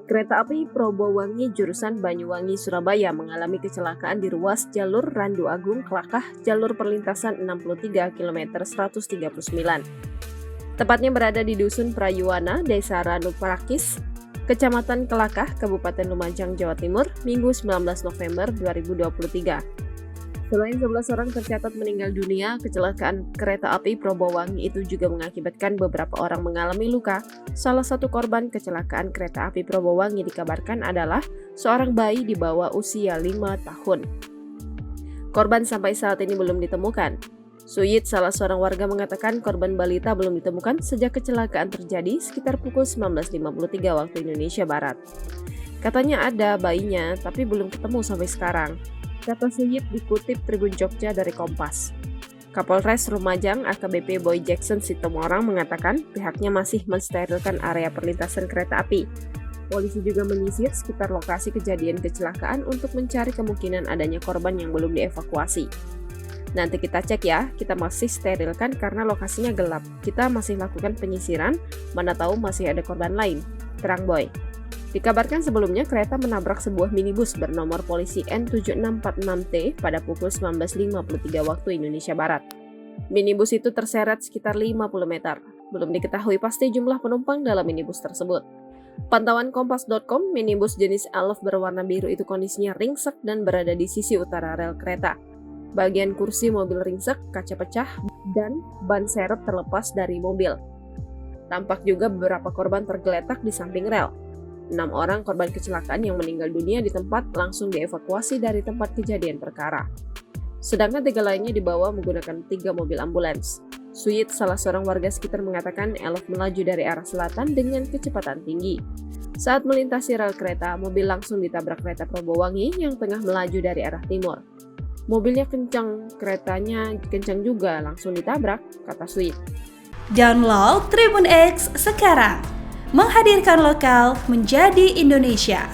Kereta api Probowangi jurusan Banyuwangi Surabaya mengalami kecelakaan di ruas jalur Randu Agung Klakah jalur perlintasan 63 km 139. Tepatnya berada di Dusun Prayuwana, Desa Randu Prakis, Kecamatan Klakah, Kabupaten Lumajang, Jawa Timur, Minggu 19 November 2023. Selain 11 orang tercatat meninggal dunia, kecelakaan kereta api Probowangi itu juga mengakibatkan beberapa orang mengalami luka. Salah satu korban kecelakaan kereta api Probowangi dikabarkan adalah seorang bayi di bawah usia 5 tahun. Korban sampai saat ini belum ditemukan. Suyit, salah seorang warga, mengatakan korban balita belum ditemukan sejak kecelakaan terjadi sekitar pukul 19.53 waktu Indonesia Barat. Katanya ada bayinya, tapi belum ketemu sampai sekarang. Kata Suyit dikutip Tribun Jogja dari Kompas. Kapolres Lumajang AKBP Boy Jackson Sitomorang mengatakan pihaknya masih mensterilkan area perlintasan kereta api. Polisi juga menyisir sekitar lokasi kejadian kecelakaan untuk mencari kemungkinan adanya korban yang belum dievakuasi. Nanti kita cek ya, kita masih sterilkan karena lokasinya gelap. Kita masih lakukan penyisiran, mana tahu masih ada korban lain, terang Boy. Dikabarkan sebelumnya kereta menabrak sebuah minibus bernomor polisi N7646T pada pukul 19.53 waktu Indonesia Barat. Minibus itu terseret sekitar 50 meter. Belum diketahui pasti jumlah penumpang dalam minibus tersebut. Pantauan Kompas.com, minibus jenis Elf berwarna biru itu kondisinya ringsek dan berada di sisi utara rel kereta. Bagian kursi mobil ringsek, kaca pecah, dan ban serep terlepas dari mobil. Tampak juga beberapa korban tergeletak di samping rel. 6 orang korban kecelakaan yang meninggal dunia di tempat langsung dievakuasi dari tempat kejadian perkara. Sedangkan 3 lainnya dibawa menggunakan 3 mobil ambulans. Suyit, salah seorang warga sekitar, mengatakan Elf melaju dari arah selatan dengan kecepatan tinggi. Saat melintasi rel kereta, mobil langsung ditabrak kereta Probowangi yang tengah melaju dari arah timur. Mobilnya kencang, keretanya kencang juga, langsung ditabrak, kata Suyit. Download Tribun X sekarang. Menghadirkan lokal menjadi Indonesia.